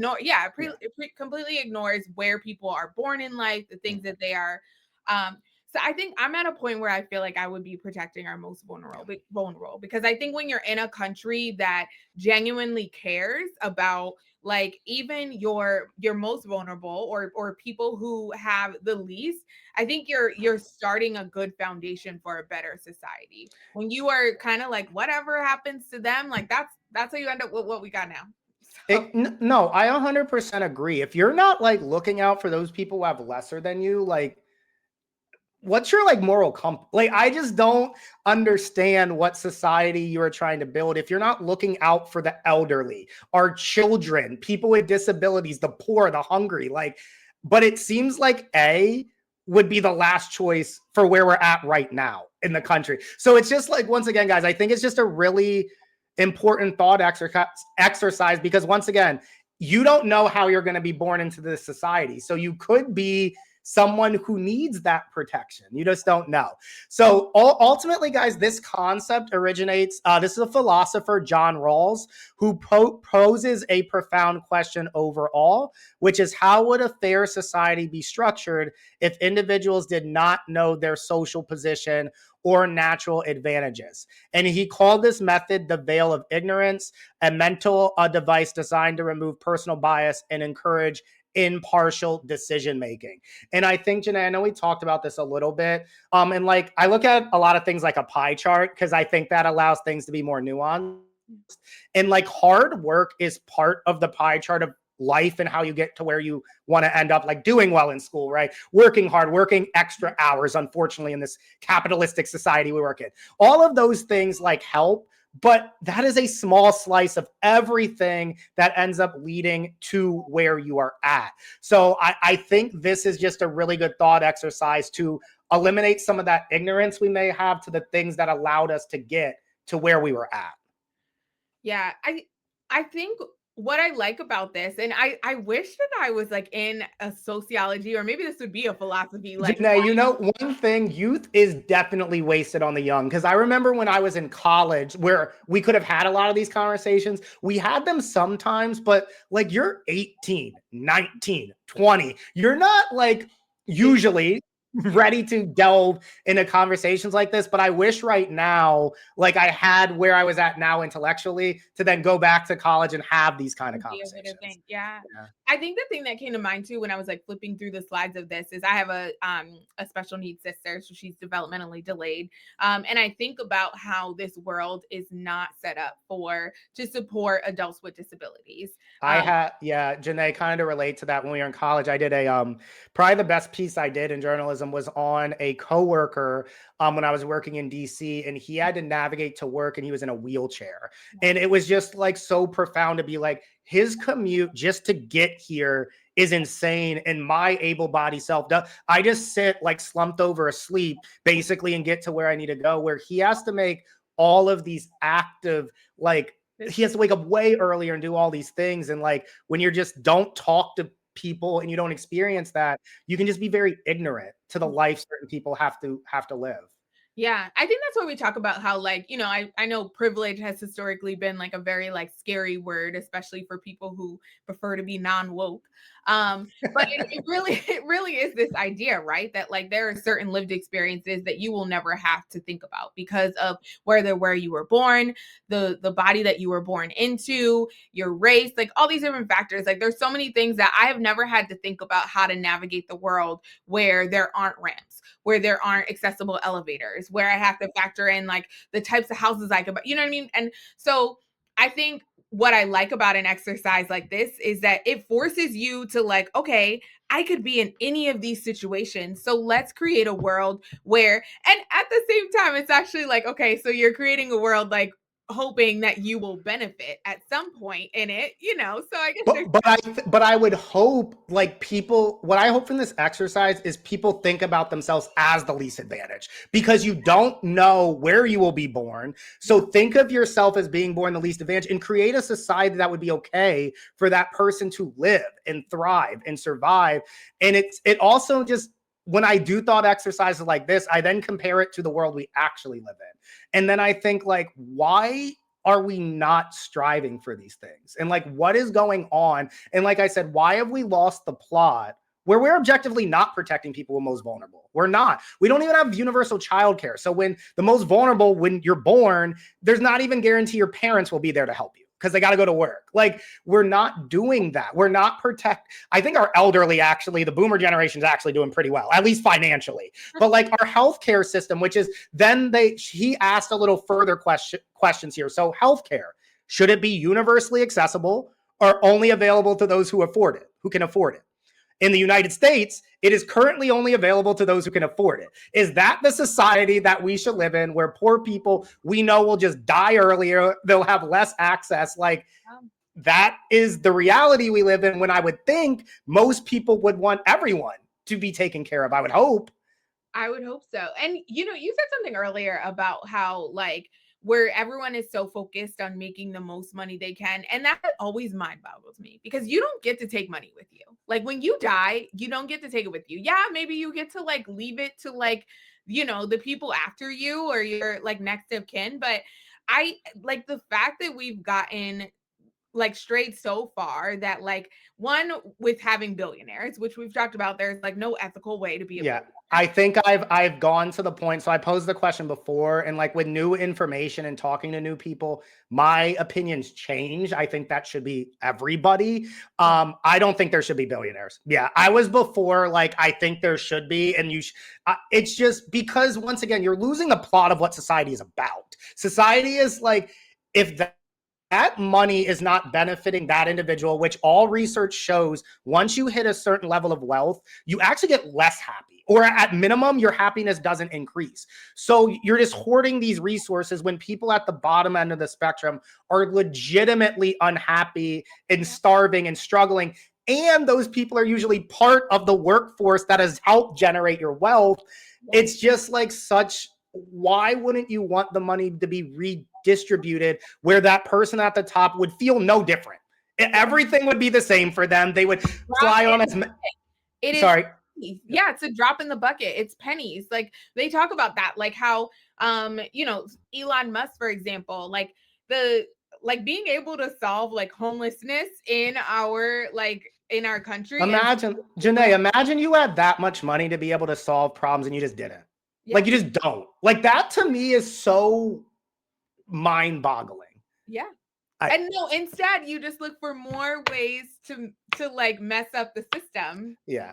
completely ignores where people are born in life, the things that they are. So I think I'm at a point where I feel like I would be protecting our most vulnerable because I think when you're in a country that genuinely cares about like even your most vulnerable or people who have the least, I think you're starting a good foundation for a better society. When you are kind of like whatever happens to them, like that's how you end up with what we got now. So. No, I 100% agree. If you're not like looking out for those people who have lesser than you, like what's your like moral compass? Like, I just don't understand what society you are trying to build if you're not looking out for the elderly, our children, people with disabilities, the poor, the hungry. Like, but it seems like A would be the last choice for where we're at right now in the country. So it's just like, once again, guys, I think it's just a really important thought exercise because once again, you don't know how you're going to be born into this society. So you could be someone who needs that protection. You just don't know. So ultimately, guys, this concept originates, this is a philosopher, John Rawls, who poses a profound question overall, which is how would a fair society be structured if individuals did not know their social position or natural advantages? And he called this method the veil of ignorance, a mental device designed to remove personal bias and encourage impartial decision making. And I think, Janae, I know we talked about this a little bit. And like I look at a lot of things like a pie chart because I think that allows things to be more nuanced. And like hard work is part of the pie chart of life and how you get to where you want to end up, like doing well in school, right? Working hard, working extra hours, unfortunately, in this capitalistic society we work in. All of those things like help. But that is a small slice of everything that ends up leading to where you are at. So I think this is just a really good thought exercise to eliminate some of that ignorance we may have to the things that allowed us to get to where we were at. Yeah, I think what I like about this, and I wish that I was like in a sociology, or maybe this would be a philosophy. Like, Janae, one thing, youth is definitely wasted on the young. Because I remember when I was in college, where we could have had a lot of these conversations. We had them sometimes, but like you're 18, 19, 20. You're not like usually ready to delve into conversations like this. But I wish right now, like I had where I was at now intellectually to then go back to college and have these kind of conversations. Yeah. I think the thing that came to mind too, when I was like flipping through the slides of this, is I have a special needs sister. So she's developmentally delayed. And I think about how this world is not set up to support adults with disabilities. Janae, kind of relate to that when we were in college. I did probably the best piece I did in journalism sarcasm was on a coworker when I was working in DC, and he had to navigate to work and he was in a wheelchair. And it was just like so profound to be like, his commute just to get here is insane. And my able-bodied self does. I just sit like slumped over asleep basically and get to where I need to go, where he has to make all of these active, like, he has to wake up way earlier and do all these things. And like, when you're just don't talk to people and you don't experience that, you can just be very ignorant to the life certain people have to live. Yeah, I think that's why we talk about how, like, you know, I know privilege has historically been like a very like scary word, especially for people who prefer to be non-woke. But it really is this idea, right? That like there are certain lived experiences that you will never have to think about because of where you were born, the body that you were born into, your race, like all these different factors. Like there's so many things that I have never had to think about how to navigate the world where there aren't ramps, where there aren't accessible elevators, where I have to factor in like the types of houses I could buy, you know what I mean? And so I think what I like about an exercise like this is that it forces you to like, okay, I could be in any of these situations. So let's create a world where, and at the same time, it's actually like, okay, so you're creating a world like hoping that you will benefit at some point in it, you know? So I guess But I would hope like people, what I hope from this exercise is people think about themselves as the least advantaged, because you don't know where you will be born. So think of yourself as being born the least advantaged and create a society that would be okay for that person to live and thrive and survive. And it also just, when I do thought exercises like this, I then compare it to the world we actually live in. And then I think like, why are we not striving for these things? And like, what is going on? And like I said, why have we lost the plot where we're objectively not protecting people who are most vulnerable? We're not. We don't even have universal childcare. So when the most vulnerable, when you're born, there's not even guarantee your parents will be there to help you because they got to go to work. Like, we're not doing that. We're not I think our elderly, actually, the boomer generation is actually doing pretty well, at least financially. But like our healthcare system, which is he asked a little further questions here. So healthcare, should it be universally accessible or only available to those who can afford it? In the United States, it is currently only available to those who can afford it. Is that the society that we should live in, where poor people we know will just die earlier, they'll have less access? Like, that is the reality we live in, when I would think most people would want everyone to be taken care of. I would hope. I would hope so. And you know, you said something earlier about how like where everyone is so focused on making the most money they can. And that always mind boggles me because you don't get to take money with you. Like when you die, you don't get to take it with you. Yeah, maybe you get to like leave it to like, you know, the people after you or your like next of kin. But I like the fact that we've gotten like straight so far that like one with having billionaires, which we've talked about, there's like no ethical way to be a billionaire. I think I've gone to the point. So I posed the question before, and like with new information and talking to new people, my opinions change. I think that should be everybody. I don't think there should be billionaires. Yeah, I was before like I think there should be, and it's just because once again you're losing the plot of what society is about. Society is like, if that money is not benefiting that individual, which all research shows, once you hit a certain level of wealth, you actually get less happy, or at minimum, your happiness doesn't increase. So you're just hoarding these resources when people at the bottom end of the spectrum are legitimately unhappy and starving and struggling. And those people are usually part of the workforce that has helped generate your wealth. It's just like why wouldn't you want the money to be redistributed where that person at the top would feel no different? Everything would be the same for them. They would fly on as sorry. Yeah, it's a drop in the bucket. It's pennies. Like they talk about that, like how you know, Elon Musk, for example, like being able to solve like homelessness in our country. Imagine, Janae, imagine you had that much money to be able to solve problems and you just didn't. Yeah. Like you just don't. Like that to me is so mind-boggling. Yeah. And no, instead you just look for more ways to like mess up the system. Yeah.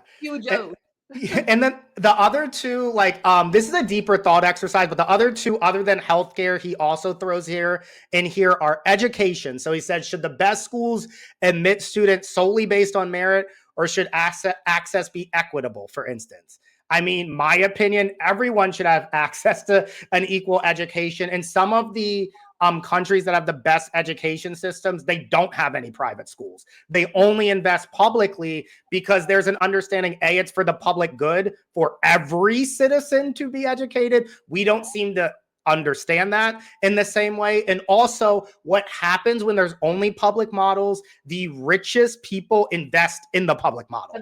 And then the other two, like this is a deeper thought exercise, but the other two, other than healthcare, he also throws here are education. So he said, should the best schools admit students solely based on merit, or should access be equitable, for instance? I mean, my opinion, everyone should have access to an equal education. And some of the countries that have the best education systems, they don't have any private schools. They only invest publicly because there's an understanding, A, it's for the public good for every citizen to be educated. We don't seem to understand that in the same way. And also, what happens when there's only public models, the richest people invest in the public model.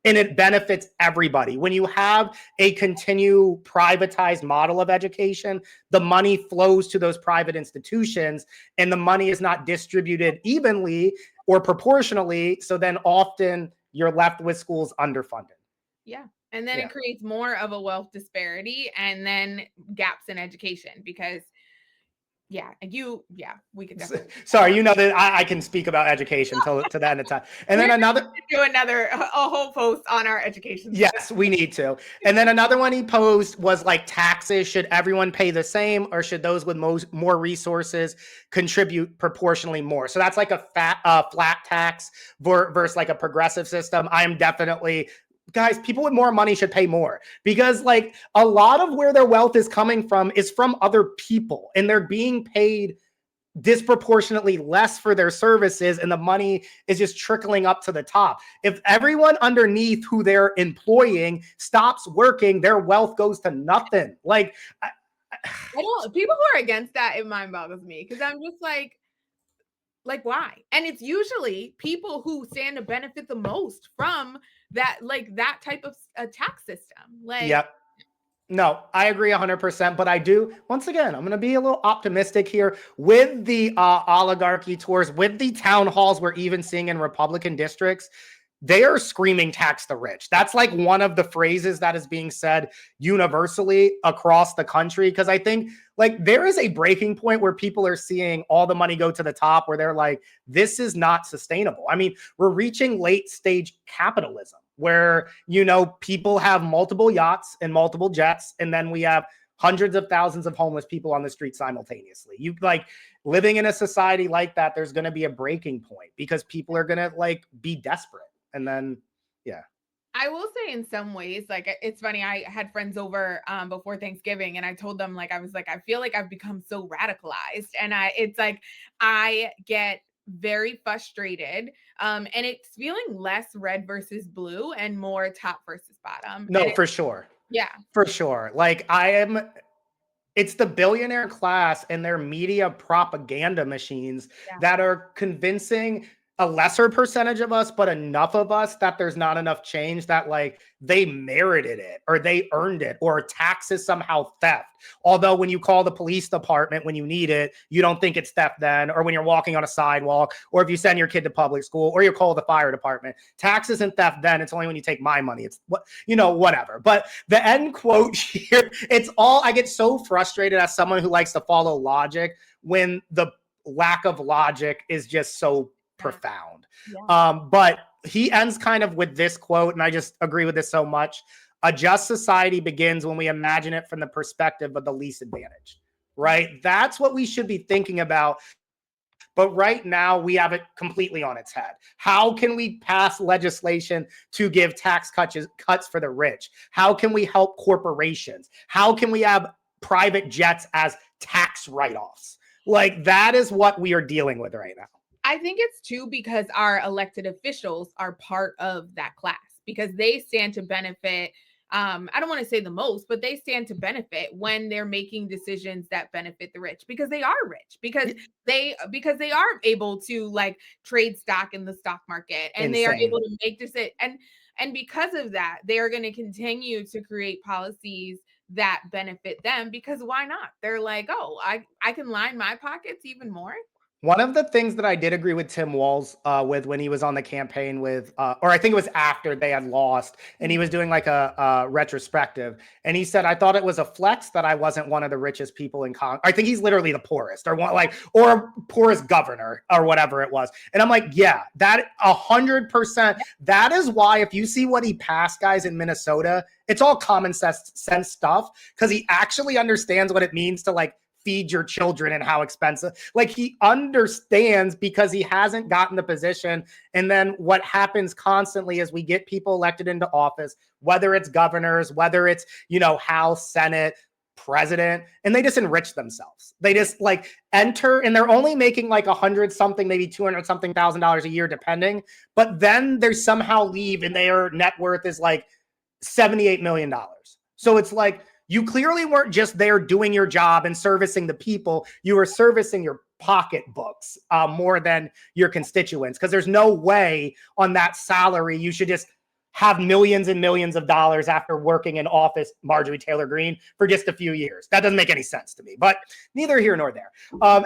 And it benefits everybody. When you have a continue privatized model of education, the money flows to those private institutions and the money is not distributed evenly or proportionally. So then often you're left with schools underfunded. Yeah. And then it creates more of a wealth disparity and then gaps in education because we could definitely. Sorry, you know that I can speak about education to the end of time. And then a whole post on our education. Yes, we need to. And then another one he posed was like taxes. Should everyone pay the same or should those with more resources contribute proportionally more? So that's like a flat tax versus like a progressive system. I am definitely... Guys, people with more money should pay more because like a lot of where their wealth is coming from is from other people and they're being paid disproportionately less for their services and the money is just trickling up to the top. If everyone underneath who they're employing stops working, their wealth goes to nothing. Like, I don't, people who are against that, it mind boggles me because I'm just like, why? And it's usually people who stand to benefit the most from that, like that type of a tax system. Like, yep. No, I agree 100%, but I do, once again, I'm going to be a little optimistic here with the oligarchy tours, with the town halls we're even seeing in Republican districts. They are screaming tax the rich. That's like one of the phrases that is being said universally across the country. Because I think like there is a breaking point where people are seeing all the money go to the top where they're like, this is not sustainable. I mean, we're reaching late stage capitalism where, you know, people have multiple yachts and multiple jets. And then we have hundreds of thousands of homeless people on the street simultaneously. You like living in a society like that, there's going to be a breaking point because people are going to like be desperate. And then, I will say in some ways, like it's funny, I had friends over before Thanksgiving and I told them like, I was like, I feel like I've become so radicalized and it's like, I get very frustrated and it's feeling less red versus blue and more top versus bottom. No, for sure. Yeah, for sure. Like it's the billionaire class and their media propaganda machines that are convincing a lesser percentage of us, but enough of us that there's not enough change that like they merited it or they earned it or tax is somehow theft. Although when you call the police department when you need it, you don't think it's theft then, or when you're walking on a sidewalk, or if you send your kid to public school or you call the fire department, tax isn't theft then. It's only when you take my money. It's what, you know, whatever. But the end quote here, it's all, I get so frustrated as someone who likes to follow logic when the lack of logic is just so profound. But he ends kind of with this quote, and I just agree with this so much. A just society begins when we imagine it from the perspective of the least advantaged, right? That's what we should be thinking about. But right now we have it completely on its head. How can we pass legislation to give tax cuts for the rich? How can we help corporations? How can we have private jets as tax write-offs? Like that is what we are dealing with right now. I think it's too because our elected officials are part of that class because they stand to benefit. I don't want to say the most, but they stand to benefit when they're making decisions that benefit the rich because they are rich because they are able to like trade stock in the stock market and they are able to make decisions. And because of that, they are going to continue to create policies that benefit them because why not? They're like, oh, I can line my pockets even more. One of the things that I did agree with Tim Walz with when he was on the campaign with, or I think it was after they had lost, and he was doing like a retrospective, and he said, "I thought it was a flex that I wasn't one of the richest people in Congress. I think he's literally the poorest, or poorest governor, or whatever it was." And I'm like, yeah, that 100%. That is why if you see what he passed, guys, in Minnesota, it's all common sense stuff because he actually understands what it means to like feed your children and how expensive. Like, he understands because he hasn't gotten the position. And then what happens constantly is we get people elected into office, whether it's governors, whether it's, House, Senate, president, and they just enrich themselves. They just like enter, and they're only making like 100 something, maybe 200 something $1,000 a year, depending. But then they somehow leave and their net worth is like $78 million. So it's like, you clearly weren't just there doing your job and servicing the people. You were servicing your pocketbooks more than your constituents, because there's no way on that salary you should just have millions and millions of dollars after working in office, Marjorie Taylor Greene, for just a few years. That doesn't make any sense to me, but neither here nor there.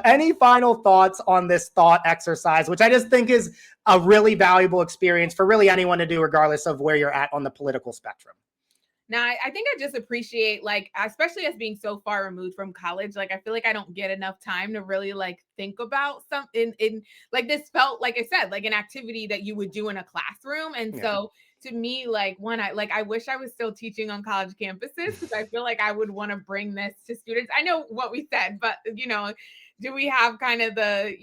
Any final thoughts on this thought exercise, which I just think is a really valuable experience for really anyone to do, regardless of where you're at on the political spectrum? Now, I think I just appreciate, like, especially as being so far removed from college, like, I feel like I don't get enough time to really, like, think about something in like, this felt, like I said, like an activity that you would do in a classroom. And so to me, like, I wish I was still teaching on college campuses, because I feel like I would want to bring this to students. I know what we said, but, do we have kind of the,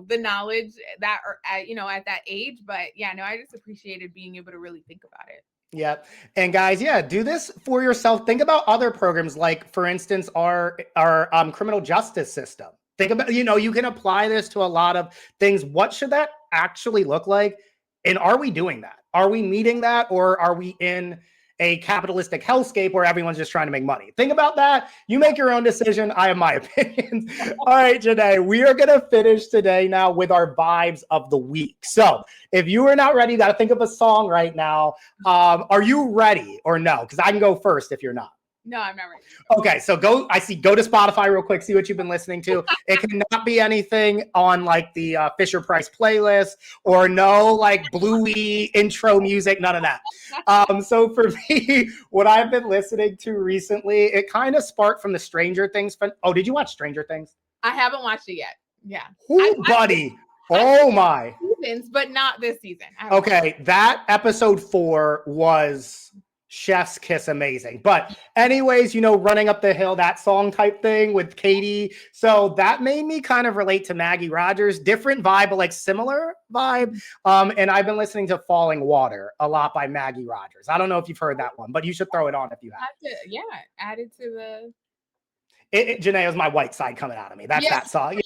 the knowledge that, or, at that age? But yeah, no, I just appreciated being able to really think about it. Yep. And guys, do this for yourself. Think about other programs, like, for instance, our criminal justice system. Think about, you can apply this to a lot of things. What should that actually look like? And are we doing that? Are we meeting that? Or are we in a capitalistic hellscape where everyone's just trying to make money? Think about that. You make your own decision. I have my opinions. All right, Janae, we are going to finish today now with our vibes of the week. So if you are not ready, you got to think of a song right now. Are you ready or no? Because I can go first if you're not. No, I'm not ready. Okay, so go to Spotify real quick, see what you've been listening to. It cannot be anything on like the Fisher Price playlist, or no like Bluey intro music, none of that. So for me, what I've been listening to recently, it kind of sparked from the Stranger Things. Oh, did you watch Stranger Things? I haven't watched it yet. Yeah. Ooh, buddy. Oh my. Seasons, but not this season. Okay, that episode 4 was chef's kiss amazing. But anyways, Running Up the Hill, that song type thing with Katie. So that made me kind of relate to Maggie Rogers. Different vibe, but like similar vibe. And I've been listening to Fallingwater a lot by Maggie Rogers. I don't know if you've heard that one, but you should throw it on if you have. Add it to the... Janae, was my white side coming out of me. That's that song.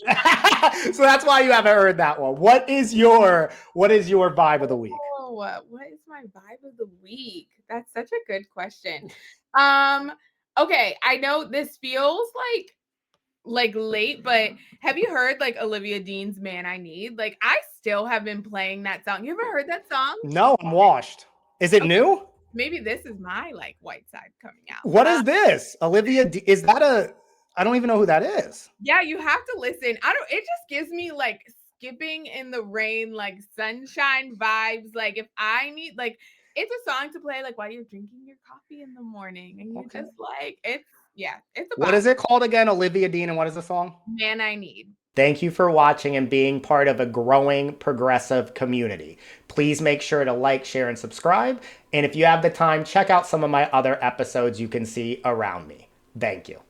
So that's why you haven't heard that one. What is your vibe of the week? Oh, what is my vibe of the week? That's such a good question. Okay, I know this feels like late, but have you heard like Olivia Dean's Man I Need? Like, I still have been playing that song. You ever heard that song? No, I'm washed. Is it new? Maybe this is my like white side coming out. What is this? Olivia, is that I don't even know who that is. Yeah, you have to listen. It just gives me like skipping in the rain, like sunshine vibes. Like, if I need, like, it's a song to play like while you're drinking your coffee in the morning, and you're just like, it's a vibe. What is it called again? Olivia Dean, and what is the song? Man I Need. Thank you for watching and being part of a growing progressive community. Please make sure to like, share, and subscribe. And if you have the time, check out some of my other episodes you can see around me. Thank you.